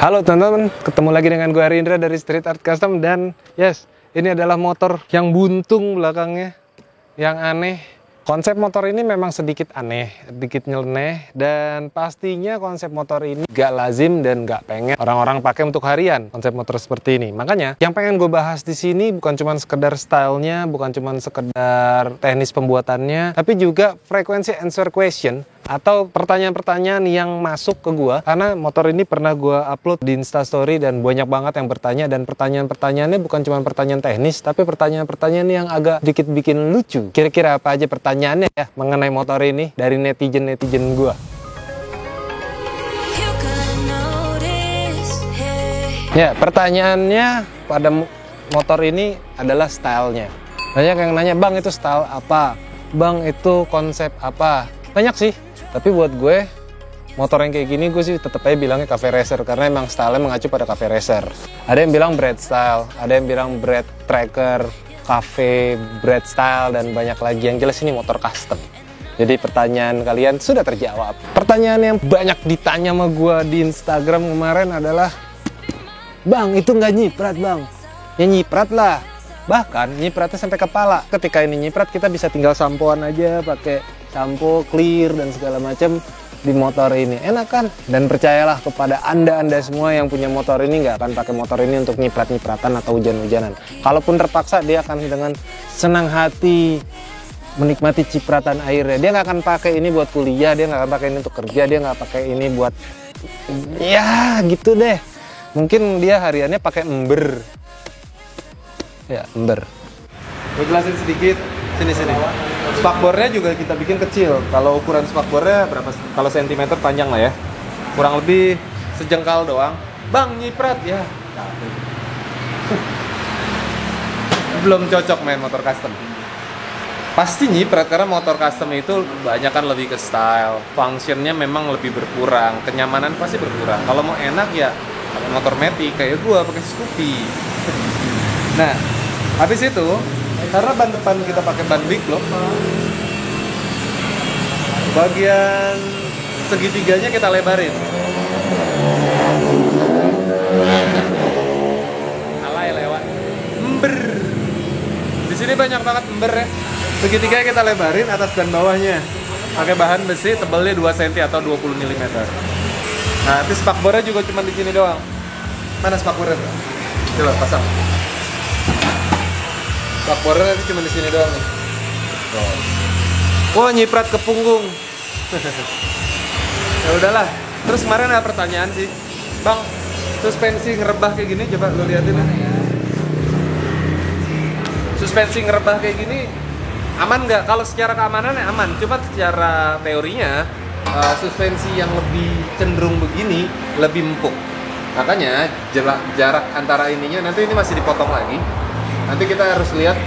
Halo teman-teman, ketemu lagi dengan gue Arindra dari Street Art Custom. Dan yes, ini adalah motor yang buntung belakangnya, yang aneh. Konsep motor ini memang sedikit aneh, sedikit nyeleneh, dan pastinya konsep motor ini gak lazim dan gak pengen orang-orang pakai untuk harian. Konsep motor seperti ini. Makanya yang pengen gue bahas di sini bukan cuma sekedar stylenya, bukan cuma sekedar teknis pembuatannya, tapi juga frekuensi answer question atau pertanyaan-pertanyaan yang masuk ke gua, karena motor ini pernah gua upload di Instastory dan banyak banget yang bertanya, dan pertanyaan-pertanyaannya bukan cuma pertanyaan teknis, tapi pertanyaan-pertanyaan yang agak dikit bikin lucu. Kira-kira apa aja pertanyaannya ya mengenai motor ini dari netizen-netizen gua. Ya, pertanyaannya pada motor ini adalah stylenya. Banyak yang nanya, "Bang, itu style apa? Bang, itu konsep apa?" Banyak sih. Tapi buat gue, motor yang kayak gini gue sih tetep aja bilangnya cafe racer, karena emang stylenya mengacu pada cafe racer. Ada yang bilang bread style, ada yang bilang bread tracker, cafe, bread style, dan banyak lagi. Yang jelas ini motor custom. Jadi pertanyaan kalian sudah terjawab. Pertanyaan yang banyak ditanya sama gue di Instagram kemarin adalah, "Bang, itu nggak nyiprat, Bang?" Ya nyiprat lah. Bahkan nyipratnya sampai kepala. Ketika ini nyiprat, kita bisa tinggal sampoan aja, pakai sampo, clear, dan segala macam di motor ini. Enak kan? Dan percayalah kepada anda semua yang punya motor ini, nggak akan pakai motor ini untuk nyiprat-nyipratan atau hujan-hujanan. Kalaupun terpaksa, dia akan dengan senang hati menikmati cipratan airnya. Dia nggak akan pakai ini buat kuliah, dia nggak akan pakai ini untuk kerja, dia nggak pakai ini buat, ya gitu deh. Mungkin dia hariannya pakai ember. Ya, ember. Gue jelasin sedikit. Sini. Spakbornya juga kita bikin kecil. Kalau ukuran spakbornya berapa? Kalau sentimeter panjang lah ya. Kurang lebih sejengkal doang. "Bang, nyiprat ya." Belum cocok main motor custom. Pasti nyiprat karena motor custom itu banyak kan lebih ke style. Functionnya memang lebih berkurang. Kenyamanan pasti berkurang. Kalau mau enak ya pakai motor matic kayak gua pakai Scoopy. Nah, habis itu karena ban depan kita pakai ban big block, bagian segitiganya kita lebarin. Alay lewat. Ember. Di sini banyak banget ember ya. Segitiganya kita lebarin atas dan bawahnya. Pakai bahan besi tebalnya 2 cm atau 20 mm. Nah, itu spakbornya juga cuma di sini doang. Mana spakbornya? Coba pasang. Spakbornya itu cuma di sini doang nih. Wah, nyiprat ke punggung. Ya udahlah. Terus kemarin ada pertanyaan sih, "Bang, suspensi ngerebah kayak gini, coba lo liatin ya. Suspensi ngerebah kayak gini aman nggak?" Kalau secara keamanannya aman, cuma secara teorinya suspensi yang lebih cenderung begini lebih empuk. Makanya jarak antara ininya, nanti ini masih dipotong lagi. Nanti kita harus lihat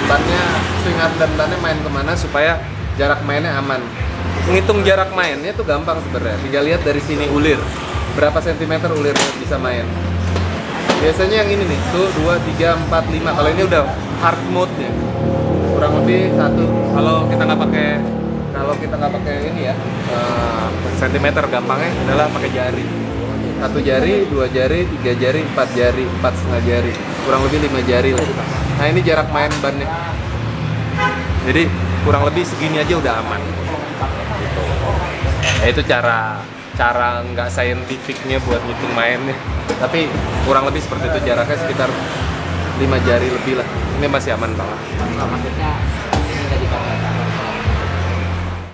bannya, swing arm dan bannya main kemana supaya jarak mainnya aman. Menghitung jarak mainnya tuh gampang sebenarnya. Tinggal lihat dari sini ulir, berapa sentimeter ulirnya bisa main. Biasanya yang ini nih, tuh 2, 3, 4, 5. Kalau ini udah hard mode-nya. Kurang lebih 1. Kalau kita nggak pakai ini ya, sentimeter, gampangnya adalah pakai jari. 1 jari, 2 jari, 3 jari, 4 jari, 4,5 jari, kurang lebih 5 jari lah. Nah, ini jarak main bannya. Jadi kurang lebih segini aja udah aman. Gitu. Ya, itu cara nggak saintifiknya buat ngitung mainnya. Tapi kurang lebih seperti itu, jaraknya sekitar 5 jari lebih lah. Ini masih aman banget.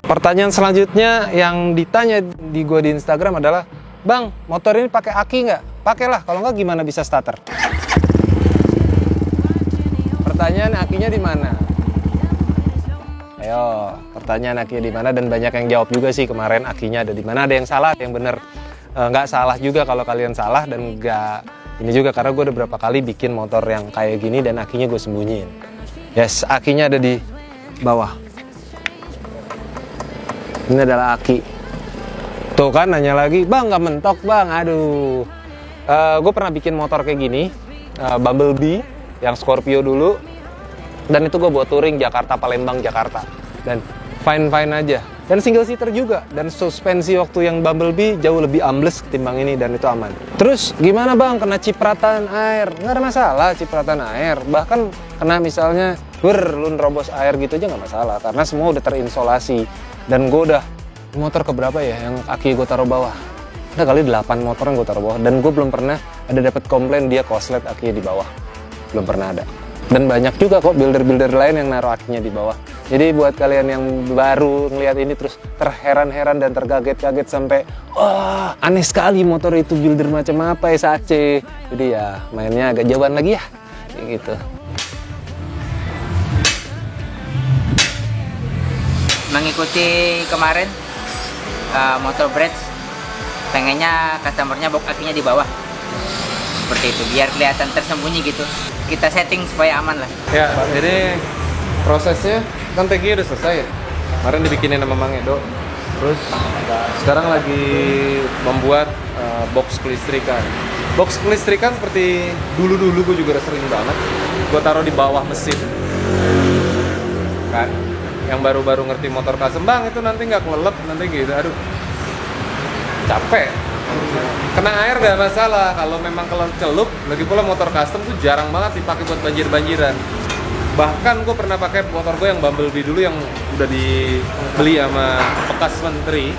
Pertanyaan selanjutnya yang ditanya di gua di Instagram adalah, "Bang, motor ini pakai aki nggak?" Pakailah, kalau nggak gimana bisa starter? Pertanyaan, akinya di mana? Ayo, pertanyaan akinya di mana, dan banyak yang jawab juga sih kemarin akinya ada di mana. Ada yang salah, ada yang bener. Nggak salah juga kalau kalian salah, dan nggak ini juga karena gue udah berapa kali bikin motor yang kayak gini dan akinya gue sembunyiin. Yes, akinya ada di bawah. Ini adalah aki. Tuh kan nanya lagi, "Bang, nggak mentok, Bang." Aduh. Gue pernah bikin motor kayak gini, Bumblebee, yang Scorpio dulu. Dan itu gue buat touring Jakarta, Palembang, Jakarta. Dan fine-fine aja. dan single seater juga, dan suspensi waktu yang Bumblebee jauh lebih ambles ketimbang ini, dan itu aman. Terus gimana bang, kena cipratan air? Nggak ada masalah cipratan air, bahkan kena misalnya lu nerobos air gitu aja nggak masalah, karena semua udah terinsolasi. Dan gue udah motor keberapa ya yang aki gue taruh bawah, ada kali 8 motor yang gue taruh bawah, dan gue belum pernah ada dapat komplain dia koslet akinya di bawah, belum pernah ada. Dan banyak juga kok builder-builder lain yang naruh akinya di bawah. Jadi buat kalian yang baru ngeliat ini terus terheran-heran dan terkaget-kaget sampai wah aneh sekali motor itu builder macam apa ya SAC. Jadi ya mainnya agak jauhan lagi ya, kayak gitu. Mengikuti kemarin motor Bretz, pengennya customernya box akinya di bawah seperti itu biar kelihatan tersembunyi gitu. Kita setting supaya aman lah ya. Jadi prosesnya kan tanki udah selesai ya, kemarin dibikinin sama Mang Edo, terus sekarang lagi membuat box kelistrikan. Box kelistrikan seperti dulu gue juga sering banget gue taruh di bawah mesin kan. Yang baru-baru ngerti motor custom, bang itu nanti nggak kelelep nanti gitu, aduh capek. Kena air gak masalah, kalau memang celup, lagi pula motor custom tuh jarang banget dipakai buat banjir-banjiran. Bahkan gue pernah pakai motor gue yang Bumblebee dulu yang udah dibeli sama bekas menteri,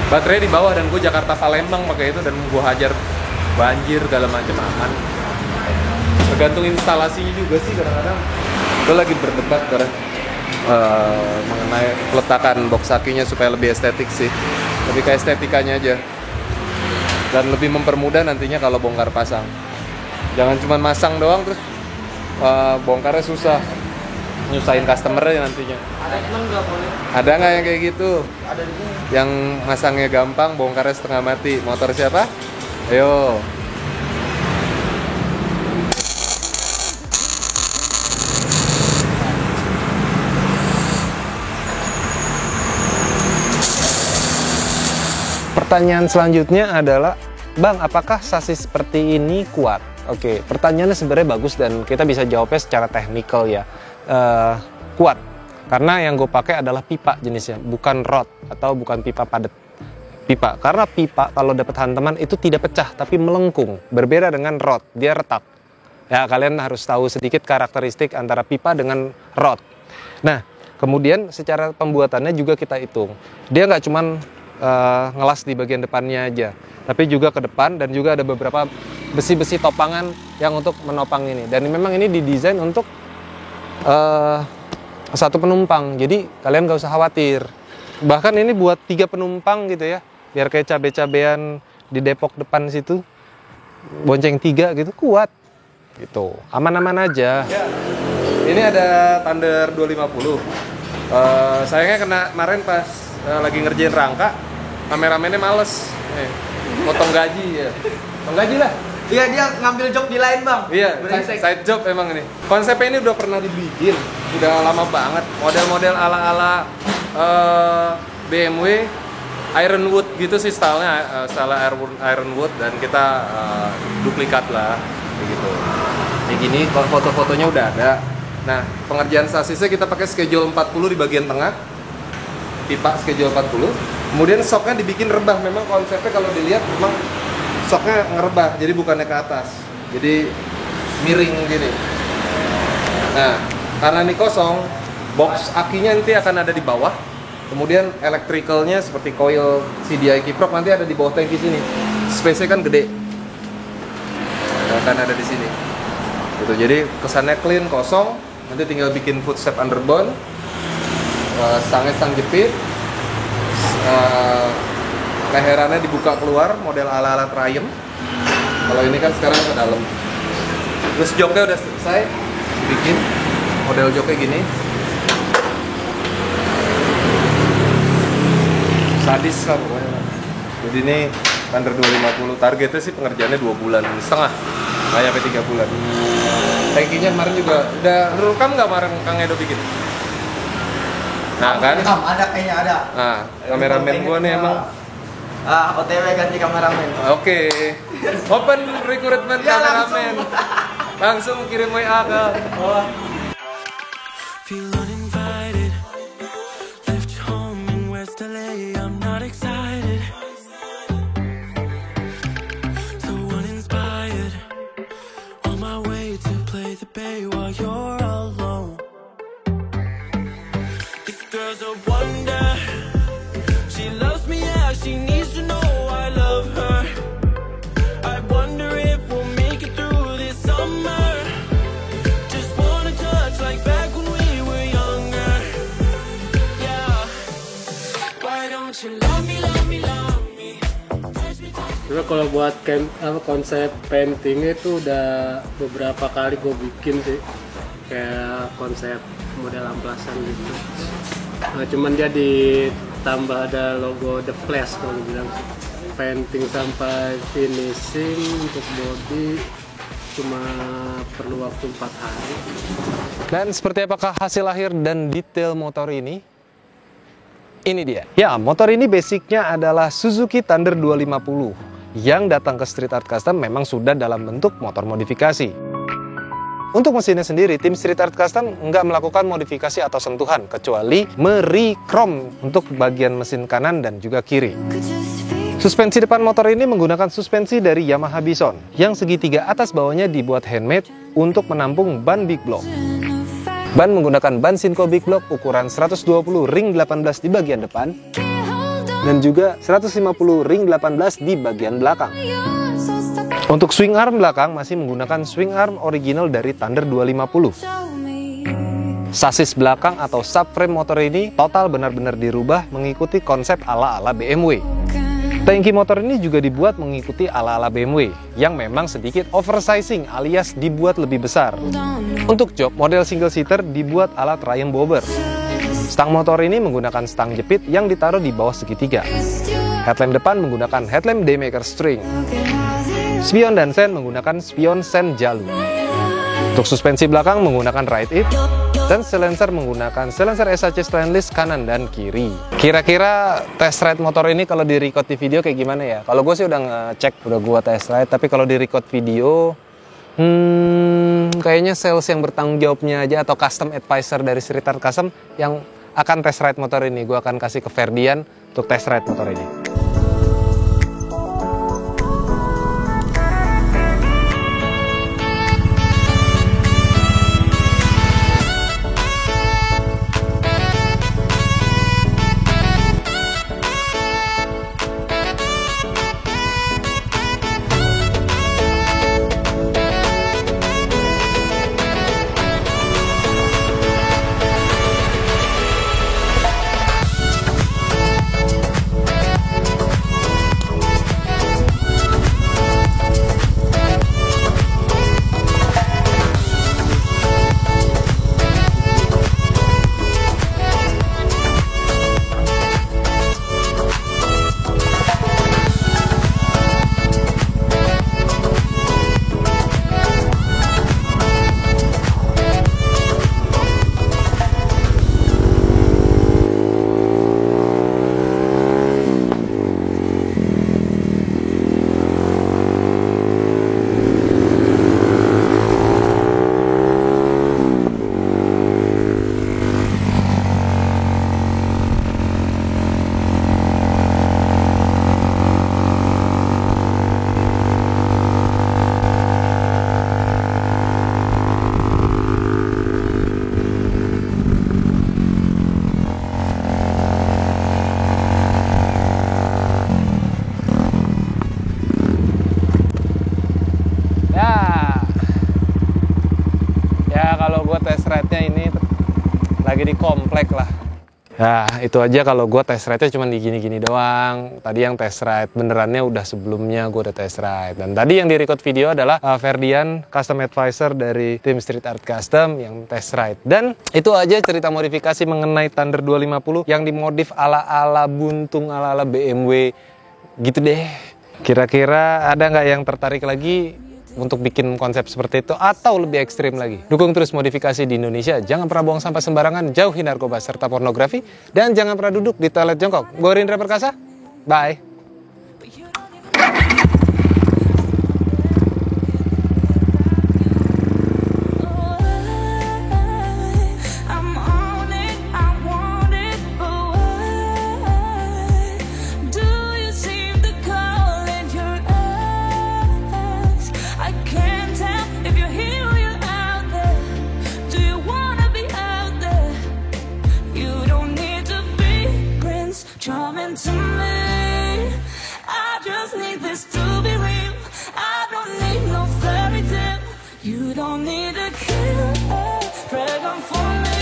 baterai di bawah, dan gue Jakarta Palembang pakai itu, dan gue hajar banjir segala macam aman. Tergantung instalasinya juga sih, kadang-kadang gue lagi berdebat karena mengenai peletakan box akinya supaya lebih estetik sih, lebih ke estetikanya aja, dan lebih mempermudah nantinya kalau bongkar pasang. Jangan cuma masang doang terus bongkarnya susah, nyusahin customernya nantinya. Ada nggak yang kayak gitu? Ada di sini. Yang masangnya gampang, bongkarnya setengah mati. Motor siapa? Ayo. Pertanyaan selanjutnya adalah, bang, apakah sasis seperti ini kuat? Oke, pertanyaannya sebenarnya bagus dan kita bisa jawabnya secara teknikal ya. Kuat, karena yang gue pakai adalah pipa jenisnya, bukan rod atau bukan pipa padat. Pipa, karena pipa kalau dapat hantaman itu tidak pecah tapi melengkung, berbeda dengan rod, dia retak. Ya, kalian harus tahu sedikit karakteristik antara pipa dengan rod. Nah, kemudian secara pembuatannya juga kita hitung. Dia nggak cuman ngelas di bagian depannya aja, tapi juga ke depan, dan juga ada beberapa besi-besi topangan yang untuk menopang ini. Dan memang ini didesain untuk satu penumpang, jadi kalian gak usah khawatir. Bahkan ini buat 3 penumpang gitu ya, biar kayak cabe-cabean di Depok depan situ, bonceng 3 gitu, kuat gitu, aman-aman aja ya. Ini ada Thunder 250. Sayangnya kemarin pas lagi ngerjain rangka, kameramennya males, potong gaji ya, potong gaji lah. Iya, dia ngambil job di lain bang. Iya, side job emang ini. Konsepnya ini udah pernah dibikin, udah lama banget. Model-model ala-ala BMW Ironwood gitu sih stylenya, style Ironwood, dan kita duplikat lah, kayak gitu. Kayak gini, foto-fotonya udah ada. Nah, pengerjaan sasisnya kita pakai schedule 40 di bagian tengah, pipa schedule 40. Kemudian shocknya dibikin rebah. Memang konsepnya kalau dilihat memang shocknya ngerebah, jadi bukannya ke atas, jadi miring gini. Nah, karena ini kosong, box akinya nanti akan ada di bawah. Kemudian electricalnya seperti coil CDI kiprok nanti ada di bawah tangki sini. Space-nya kan gede, akan ada di sini. Gitu. Jadi kesannya clean, kosong. Nanti tinggal bikin foot step underbone, stang jepit, leherannya dibuka keluar, model ala-ala Triumph. Kalau ini kan sekarang ke dalam. Terus joknya udah selesai bikin, model joknya gini. Sadis lah pokoknya. Jadi ini Thunder 250, targetnya sih pengerjaannya 2,5 bulan, nggak nyampe 3 bulan. Tankinya kemarin juga udah rekam nggak kemarin Kang Edo bikin? Nah kan? Ada kayaknya ada. Nah, kameramen gua nih emang OTW ganti kameramen. Oke. Open recruitment Ya, kameramen. Langsung kirim WA ke Cuma kalau buat konsep paintingnya itu udah beberapa kali gue bikin sih, kayak konsep model amplasan gitu. Nah, cuman dia ditambah ada logo The Flash kalau bilang. Painting sampai finishing untuk body cuma perlu waktu 4 hari. Dan seperti apakah hasil akhir dan detail motor ini? Ini dia. Ya, motor ini basicnya adalah Suzuki Thunder 250 yang datang ke Street Art Custom memang sudah dalam bentuk motor modifikasi. Untuk mesinnya sendiri, tim Street Art Custom nggak melakukan modifikasi atau sentuhan, kecuali merikrom untuk bagian mesin kanan dan juga kiri. Suspensi depan motor ini menggunakan suspensi dari Yamaha Bison, yang segitiga atas bawahnya dibuat handmade untuk menampung ban big block. Ban menggunakan ban Sinco Big Block ukuran 120 ring 18 di bagian depan, dan juga 150 ring 18 di bagian belakang. Untuk swing arm belakang masih menggunakan swing arm original dari Thunder 250. Sasis belakang atau subframe motor ini total benar-benar dirubah mengikuti konsep ala-ala BMW. Tangki motor ini juga dibuat mengikuti ala-ala BMW yang memang sedikit oversizing alias dibuat lebih besar. Untuk jok model single seater dibuat ala triumph bobber. Stang motor ini menggunakan stang jepit yang ditaruh di bawah segitiga. Headlamp depan menggunakan headlamp Daymaker string. Spion dan sen menggunakan spion sen Jalu. Untuk suspensi belakang menggunakan Ride It. Dan silencer menggunakan silencer SHC stainless kanan dan kiri. Kira-kira test ride motor ini kalau di record di video kayak gimana ya? Kalau gue sih udah ngecek, udah gue test ride. Tapi kalau di record video, kayaknya sales yang bertanggung jawabnya aja atau custom advisor dari Street Art Custom yang akan test ride motor ini. Gue akan kasih ke Ferdian untuk test ride motor ini. test ride-nya ini lagi di komplek lah. Nah, itu aja kalau gue test ride-nya cuma di gini-gini doang. Tadi yang test ride benerannya udah sebelumnya gue udah test ride. Dan tadi yang di-record video adalah Ferdian, Custom Advisor dari tim Street Art Custom yang test ride. Dan itu aja cerita modifikasi mengenai Thunder 250 yang dimodif ala-ala buntung, ala-ala BMW gitu deh. Kira-kira ada nggak yang tertarik lagi untuk bikin konsep seperti itu atau lebih ekstrim lagi? Dukung terus modifikasi di Indonesia, jangan pernah buang sampah sembarangan, jauhi narkoba serta pornografi, dan jangan pernah duduk di toilet jongkok. Gue Rindra Perkasa, bye. Coming to me, I just need this to be real. I don't need no fairy tale. You don't need a killer dragon for me.